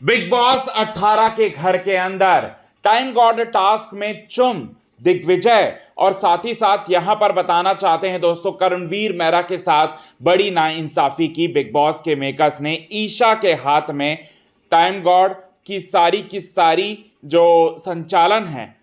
Big boss 18 के घर के अंदर टाइम गॉड टास्क में चुम दिग्विजय और साथ ही साथ यहां पर बताना चाहते हैं दोस्तों, करणवीर मेहरा के साथ बड़ी नाइंसाफी की बिग बॉस के मेकर्स ने ईशा के हाथ में टाइम गॉड की सारी जो संचालन है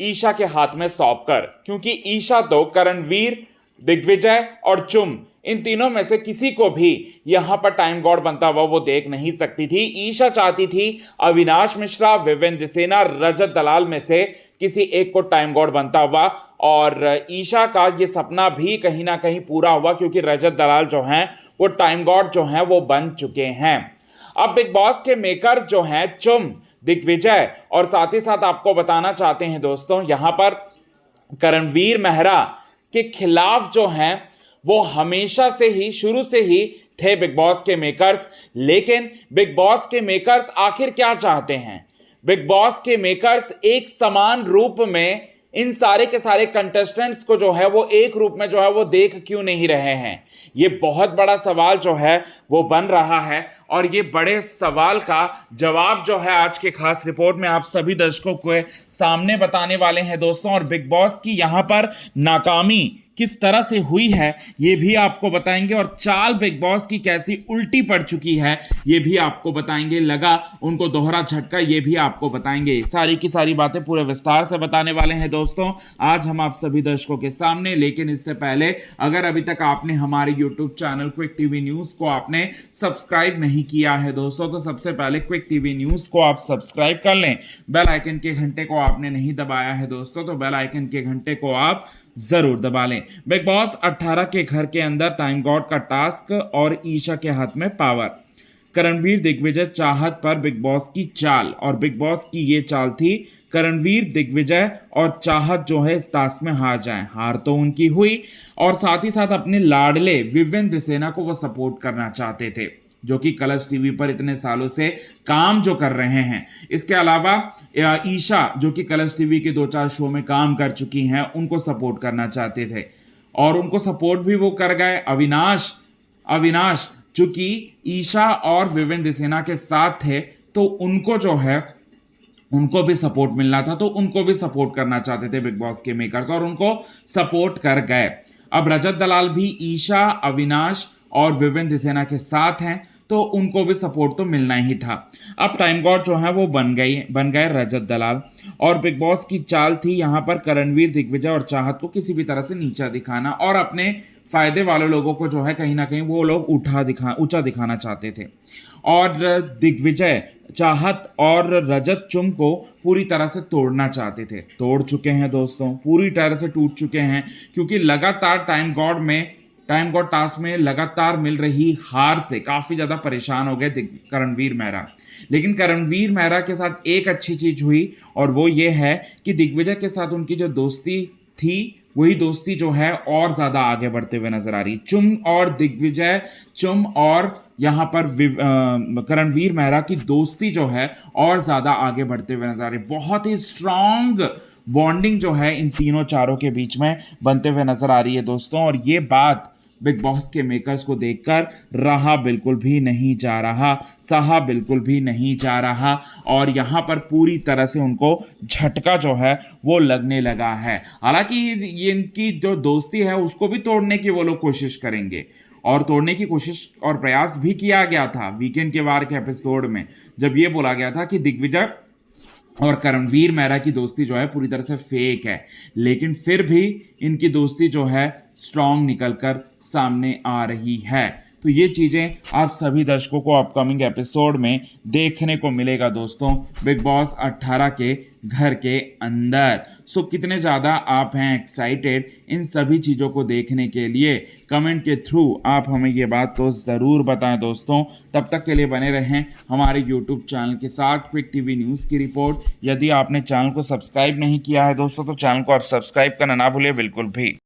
ईशा के हाथ में सौंप कर, क्योंकि ईशा तो करणवीर, दिग्विजय और चुम इन तीनों में से किसी को भी यहां पर टाइम गॉड बनता हुआ वो देख नहीं सकती थी। ईशा चाहती थी अविनाश मिश्रा, विवेन दिसेना, रजत दलाल में से किसी एक को टाइम गॉड बनता हुआ, और ईशा का ये सपना भी कहीं ना कहीं पूरा हुआ, क्योंकि रजत दलाल जो हैं वो टाइम गॉड जो हैं वो बन चुके हैं। अब बिग बॉस के मेकर जो हैं चुम, दिग्विजय और साथ ही साथ आपको बताना चाहते हैं दोस्तों, यहां पर करणवीर मेहरा के खिलाफ जो हैं वो हमेशा से ही, शुरू से ही थे बिग बॉस के मेकर्स। लेकिन बिग बॉस के मेकर्स आखिर क्या चाहते हैं? बिग बॉस के मेकर्स एक समान रूप में इन सारे के सारे कंटेस्टेंट्स को जो है वो एक रूप में जो है वो देख क्यों नहीं रहे हैं? ये बहुत बड़ा सवाल जो है वो बन रहा है, और ये बड़े सवाल का जवाब जो है आज के खास रिपोर्ट में आप सभी दर्शकों के सामने बताने वाले हैं दोस्तों। और बिग बॉस की यहाँ पर नाकामी किस तरह से हुई है ये भी आपको बताएंगे, और चाल बिग बॉस की कैसी उल्टी पड़ चुकी है ये भी आपको बताएंगे। लगा उनको दोहरा झटका ये भी आपको बताएंगे। सारी की सारी बातें पूरे विस्तार से बताने वाले हैं दोस्तों आज हम आप सभी दर्शकों के सामने। लेकिन इससे पहले अगर अभी तक आपने हमारे YouTube channel quick TV news को आपने सब्सक्राइब नहीं किया है दोस्तों, तो सबसे पहले क्विक टीवी न्यूज को आप सब्सक्राइब कर लें। बेल आइकन के घंटे को आपने नहीं दबाया है दोस्तों, तो बेल आइकन के घंटे को आप जरूर दबा लें। बिग बॉस 18 के घर के अंदर टाइम गॉड का टास्क और ईशा के हाथ में पावर। करणवीर, दिग्विजय, चाहत पर बिग बॉस की चाल, और बिग बॉस की ये चाल थी करणवीर, दिग्विजय और चाहत जो है इस टास्क में हार जाएं। हार तो उनकी हुई, और साथ ही साथ अपने लाडले विवेन दिसेना को वो सपोर्ट करना चाहते थे, जो कि कलर्स टीवी पर इतने सालों से काम जो कर रहे हैं। इसके अलावा ईशा जो कि कलर्स टीवी के 2-4 शो में काम कर चुकी हैं, उनको सपोर्ट करना चाहते थे, और उनको सपोर्ट भी वो कर गए। अविनाश जो कि ईशा और विवेन दिसेना के साथ थे, तो उनको जो है उनको भी सपोर्ट मिलना था, तो उनको भी सपोर्ट करना चाहते थे बिग बॉस के मेकर्स, और उनको सपोर्ट कर गए। अब रजत दलाल भी ईशा, अविनाश और विवेन दिसेना के साथ हैं, तो उनको भी सपोर्ट तो मिलना ही था। अब टाइम गॉड जो है वो बन गए रजत दलाल, और बिग बॉस की चाल थी यहाँ पर करणवीर, दिग्विजय और चाहत को किसी भी तरह से नीचा दिखाना, और अपने फायदे वाले लोगों को जो है कहीं ना कहीं वो लोग ऊंचा दिखाना चाहते थे। और दिग्विजय, चाहत और रजत चुम को पूरी तरह से तोड़ना चाहते थे। तोड़ चुके हैं दोस्तों, पूरी तरह से टूट चुके हैं, क्योंकि लगातार टाइम गॉड टास्क में लगातार मिल रही हार से काफ़ी ज़्यादा परेशान हो गए करणवीर मेहरा। लेकिन करणवीर मेहरा के साथ एक अच्छी चीज़ हुई, और वो ये है कि दिग्विजय के साथ उनकी जो दोस्ती थी वही दोस्ती जो है और ज़्यादा आगे बढ़ते हुए नजर आ रही। चुम और यहाँ पर करणवीर मेहरा की दोस्ती जो है और ज़्यादा आगे बढ़ते हुए नजर आ रही। बहुत ही स्ट्रांग बॉन्डिंग जो है इन तीनों चारों के बीच में बनते हुए नजर आ रही है दोस्तों, और ये बात बिग बॉस के मेकर्स को देखकर सहा बिल्कुल भी नहीं जा रहा, और यहाँ पर पूरी तरह से उनको झटका जो है वो लगने लगा है। हालांकि ये इनकी जो दोस्ती है उसको भी तोड़ने की वो लोग कोशिश करेंगे, और तोड़ने की कोशिश और प्रयास भी किया गया था वीकेंड के वार के एपिसोड में, जब ये बोला गया था कि दिग्विजय और करणवीर मेहरा की दोस्ती जो है पूरी तरह से फेक है। लेकिन फिर भी इनकी दोस्ती जो है स्ट्रांग निकलकर सामने आ रही है। तो ये चीज़ें आप सभी दर्शकों को अपकमिंग एपिसोड में देखने को मिलेगा दोस्तों, बिग बॉस 18 के घर के अंदर। सो कितने ज़्यादा आप हैं एक्साइटेड इन सभी चीज़ों को देखने के लिए? कमेंट के थ्रू आप हमें ये बात तो ज़रूर बताएं दोस्तों। तब तक के लिए बने रहें हमारे यूट्यूब चैनल के साथ, क्विक टीवी न्यूज़ की रिपोर्ट। यदि आपने चैनल को सब्सक्राइब नहीं किया है दोस्तों, तो चैनल को आप सब्सक्राइब करना ना भूलिए बिल्कुल भी।